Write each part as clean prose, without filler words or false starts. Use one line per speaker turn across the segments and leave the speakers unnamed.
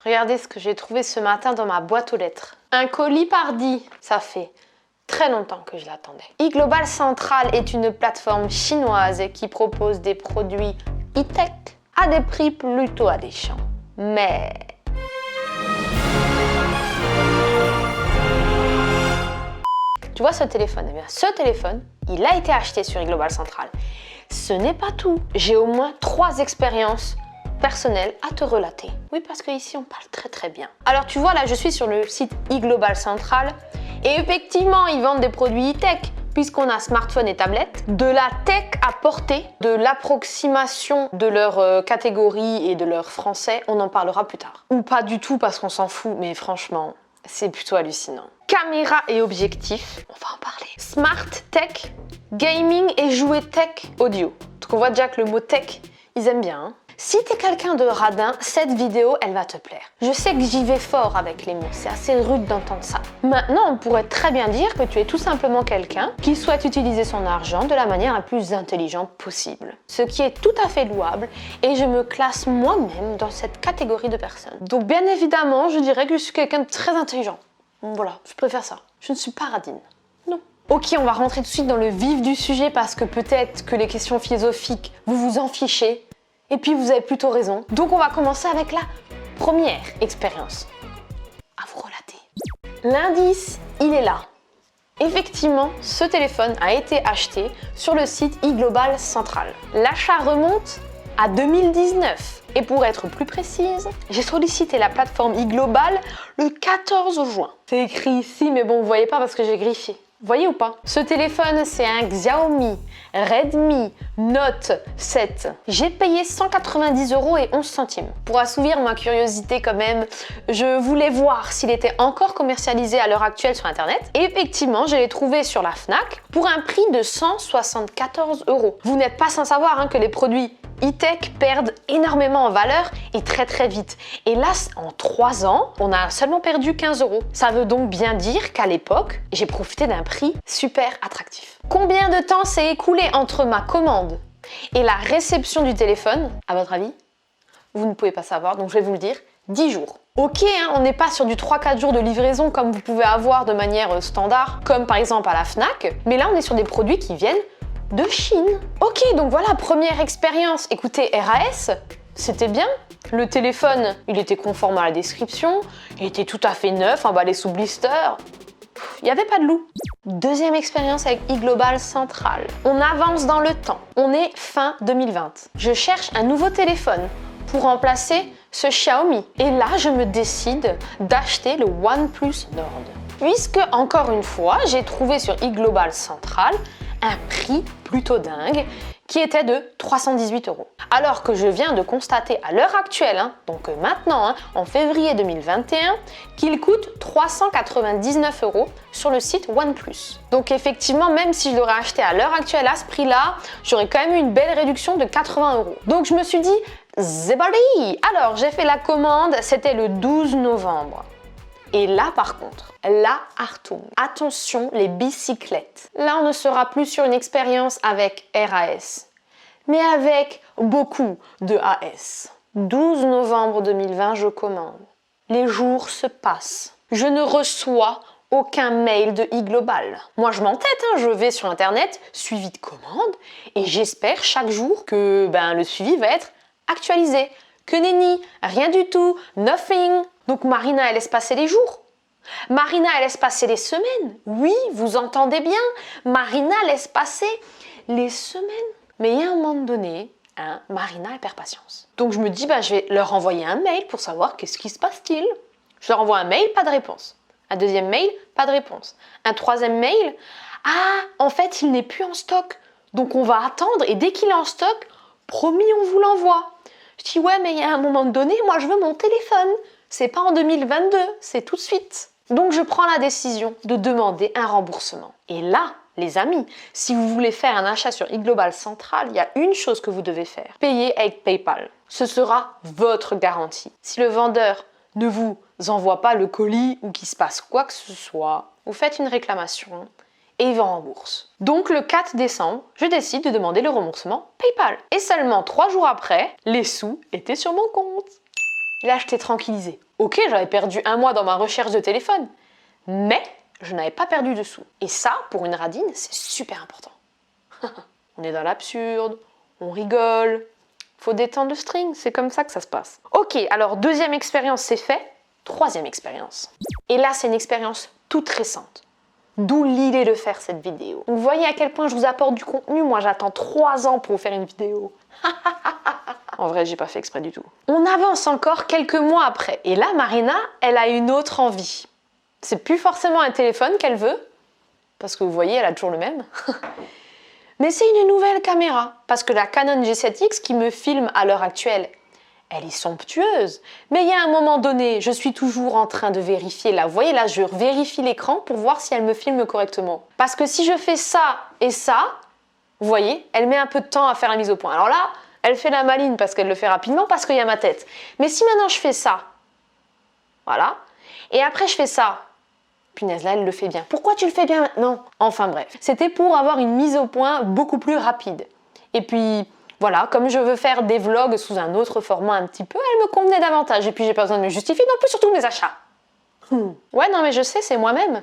Regardez ce que j'ai trouvé ce matin dans ma boîte aux lettres. Un colis Pardi, ça fait très longtemps que je l'attendais. eGlobal Central est une plateforme chinoise qui propose des produits e-tech à des prix plutôt alléchants. Mais... tu vois ce téléphone? Eh bien, ce téléphone, il a été acheté sur eGlobal Central. Ce n'est pas tout. J'ai au moins 3 expériences personnelles à te relater. Oui, parce qu'ici, on parle très bien. Alors, tu vois, là, je suis sur le site eGlobal Central. Et effectivement, ils vendent des produits e-tech, puisqu'on a smartphone et tablette, de la tech à portée, de l'approximation de leur catégorie et de leur français, on en parlera plus tard. Ou pas du tout, parce qu'on s'en fout, mais franchement... c'est plutôt hallucinant. Caméra et objectif, on va en parler. Smart tech, gaming et jouets tech audio. Donc on voit déjà que le mot tech, ils aiment bien. Hein. Si t'es quelqu'un de radin, cette vidéo, elle va te plaire. Je sais que j'y vais fort avec les mots, c'est assez rude d'entendre ça. Maintenant, on pourrait très bien dire que tu es tout simplement quelqu'un qui souhaite utiliser son argent de la manière la plus intelligente possible. Ce qui est tout à fait louable et je me classe moi-même dans cette catégorie de personnes. Donc bien évidemment, je dirais que je suis quelqu'un de très intelligent. Voilà, je préfère ça. Je ne suis pas radine. Non. Ok, on va rentrer tout de suite dans le vif du sujet parce que peut-être que les questions philosophiques, vous vous en fichez. Et puis vous avez plutôt raison. Donc on va commencer avec la première expérience. À vous relater. L'indice, il est là. Effectivement, ce téléphone a été acheté sur le site eGlobal Central. L'achat remonte à 2019. Et pour être plus précise, j'ai sollicité la plateforme eGlobal le 14 juin. C'est écrit ici, mais bon, vous voyez pas parce que j'ai griffié. Voyez ou pas? Ce téléphone, c'est un Xiaomi Redmi Note 7. J'ai payé 190 € et 11 centimes. Pour assouvir ma curiosité quand même, je voulais voir s'il était encore commercialisé à l'heure actuelle sur internet. Et effectivement, je l'ai trouvé sur la Fnac pour un prix de 174 €. Vous n'êtes pas sans savoir hein, que les produits e-tech perdent énormément en valeur et très vite. Et là, en 3 ans, on a seulement perdu 15 €. Ça veut donc bien dire qu'à l'époque, j'ai profité d'un prix super attractif. Combien de temps s'est écoulé entre ma commande et la réception du téléphone, à votre avis? Vous ne pouvez pas savoir, donc je vais vous le dire, 10 jours. Ok, hein, on n'est pas sur du 3-4 jours de livraison comme vous pouvez avoir de manière standard, comme par exemple à la Fnac, mais là on est sur des produits qui viennent de Chine. Ok, donc voilà, première expérience. Écoutez, RAS, c'était bien. Le téléphone, il était conforme à la description, il était tout à fait neuf, emballé sous blister. Il n'y avait pas de loup. Deuxième expérience avec eGlobal Central. On avance dans le temps. On est fin 2020. Je cherche un nouveau téléphone pour remplacer ce Xiaomi. Et là, je me décide d'acheter le OnePlus Nord. Puisque, encore une fois, j'ai trouvé sur eGlobal Central un prix plutôt dingue qui était de 318 €. Alors que je viens de constater à l'heure actuelle, donc maintenant, en février 2021, qu'il coûte 399 € sur le site OnePlus. Donc effectivement, même si je l'aurais acheté à l'heure actuelle à ce prix-là, j'aurais quand même eu une belle réduction de 80 €. Donc je me suis dit, c'est parti! Alors j'ai fait la commande, c'était le 12 novembre. Et là, par contre, la Artung. Attention, les bicyclettes. Là, on ne sera plus sur une expérience avec RAS, mais avec beaucoup de AS. 12 novembre 2020, je commande. Les jours se passent. Je ne reçois aucun mail de eGlobal. Moi, je m'entête, je vais sur Internet, suivi de commande, et j'espère chaque jour que le suivi va être actualisé. Que nenni, rien du tout, nothing. Donc Marina, elle laisse passer les jours. Marina, elle laisse passer les semaines. Oui, vous entendez bien. Marina laisse passer les semaines. Mais il y a un moment donné, Marina, elle perd patience. Donc je me dis, je vais leur envoyer un mail pour savoir qu'est-ce qui se passe-t-il. Je leur envoie un mail, pas de réponse. Un deuxième mail, pas de réponse. Un troisième mail, en fait, il n'est plus en stock. Donc on va attendre et dès qu'il est en stock, promis, on vous l'envoie. Je dis, ouais, mais il y a un moment donné, moi, je veux mon téléphone. C'est pas en 2022, c'est tout de suite. Donc, je prends la décision de demander un remboursement. Et là, les amis, si vous voulez faire un achat sur eGlobal Central, il y a une chose que vous devez faire. Payer avec PayPal. Ce sera votre garantie. Si le vendeur ne vous envoie pas le colis ou qu'il se passe quoi que ce soit, vous faites une réclamation et il vous rembourse. Donc le 4 décembre, je décide de demander le remboursement PayPal. Et seulement 3 jours après, les sous étaient sur mon compte. Là, je t'ai tranquillisé. Ok, j'avais perdu 1 mois dans ma recherche de téléphone, mais je n'avais pas perdu de sous. Et ça, pour une radine, c'est super important. On est dans l'absurde, on rigole. Faut détendre le string, c'est comme ça que ça se passe. Ok, alors deuxième expérience, c'est fait. Troisième expérience. Et là, c'est une expérience toute récente. D'où l'idée de faire cette vidéo. Vous voyez à quel point je vous apporte du contenu. Moi, j'attends 3 ans pour vous faire une vidéo. En vrai, j'ai pas fait exprès du tout. On avance encore quelques mois après. Et là, Marina, elle a une autre envie. C'est plus forcément un téléphone qu'elle veut. Parce que vous voyez, elle a toujours le même. Mais c'est une nouvelle caméra. Parce que la Canon G7X qui me filme à l'heure actuelle, elle est somptueuse. Mais il y a un moment donné, je suis toujours en train de vérifier là. Vous voyez là, je vérifie l'écran pour voir si elle me filme correctement. Parce que si je fais ça et ça, vous voyez, elle met un peu de temps à faire la mise au point. Alors là, elle fait la maline parce qu'elle le fait rapidement, parce qu'il y a ma tête. Mais si maintenant je fais ça, voilà, et après je fais ça, punaise, là elle le fait bien. Pourquoi tu le fais bien maintenant? Enfin bref, c'était pour avoir une mise au point beaucoup plus rapide. Et puis voilà, comme je veux faire des vlogs sous un autre format un petit peu, elle me convenait davantage. Et puis j'ai pas besoin de me justifier non plus sur tous mes achats. Ouais, non mais je sais, c'est moi-même.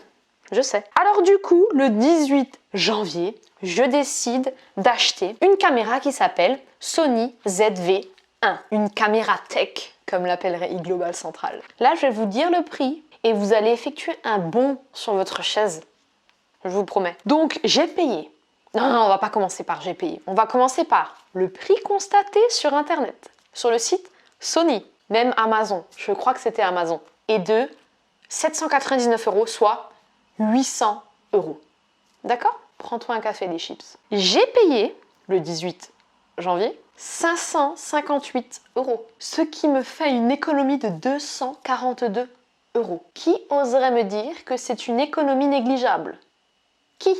Je sais. Alors du coup, le 18 janvier, je décide d'acheter une caméra qui s'appelle Sony ZV-1. Une caméra tech, comme l'appellerait iGlobal Central. Là, je vais vous dire le prix et vous allez effectuer un bond sur votre chaise. Je vous promets. Donc, j'ai payé. Non, on va pas commencer par j'ai payé. On va commencer par le prix constaté sur Internet. Sur le site Sony, même Amazon. Je crois que c'était Amazon. Et de 799 €, soit 800 €. D'accord? Prends-toi un café et des chips. J'ai payé, le 18 janvier, 558 €. Ce qui me fait une économie de 242 €. Qui oserait me dire que c'est une économie négligeable? Qui?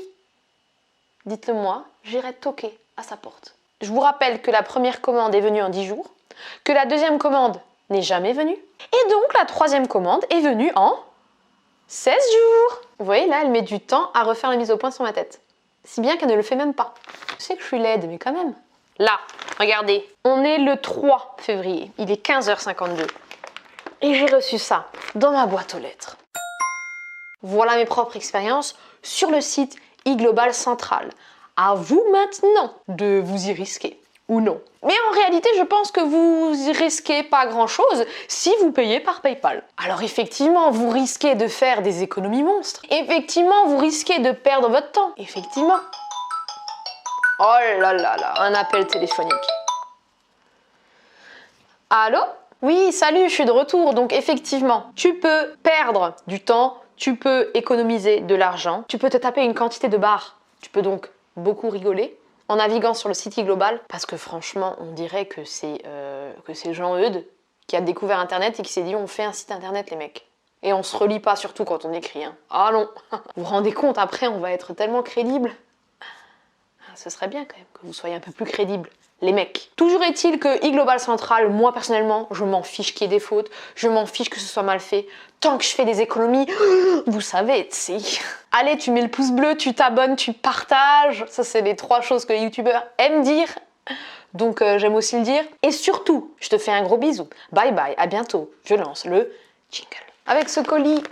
Dites-le moi, j'irai toquer à sa porte. Je vous rappelle que la première commande est venue en 10 jours, que la deuxième commande n'est jamais venue, et donc la troisième commande est venue en 16 jours. Vous voyez, là, elle met du temps à refaire la mise au point sur ma tête. Si bien qu'elle ne le fait même pas. Je sais que je suis laide, mais quand même. Là, regardez, on est le 3 février, il est 15h52. Et j'ai reçu ça dans ma boîte aux lettres. Voilà mes propres expériences sur le site iGlobal Central. À vous maintenant de vous y risquer. Ou non. Mais en réalité, je pense que vous risquez pas grand-chose si vous payez par PayPal. Alors effectivement, vous risquez de faire des économies monstres. Effectivement, vous risquez de perdre votre temps. Effectivement. Oh là là là, un appel téléphonique. Allô? Oui, salut, je suis de retour. Donc effectivement, tu peux perdre du temps, tu peux économiser de l'argent, tu peux te taper une quantité de barres. Tu peux donc beaucoup rigoler en naviguant sur le site iGlobal, parce que franchement, on dirait que c'est Jean-Eudes qui a découvert Internet et qui s'est dit on fait un site Internet les mecs. Et on se relie pas surtout quand on écrit. Hein. Ah non. Vous vous rendez compte, après on va être tellement crédible. Ce serait bien quand même que vous soyez un peu plus crédible. Les mecs. Toujours est-il que iGlobal Central, moi personnellement, je m'en fiche qu'il y ait des fautes, je m'en fiche que ce soit mal fait. Tant que je fais des économies, vous savez, tu sais. Allez, tu mets le pouce bleu, tu t'abonnes, tu partages. Ça, c'est les 3 choses que les youtubeurs aiment dire. Donc, j'aime aussi le dire. Et surtout, je te fais un gros bisou. Bye bye, à bientôt. Je lance le jingle. Avec ce colis.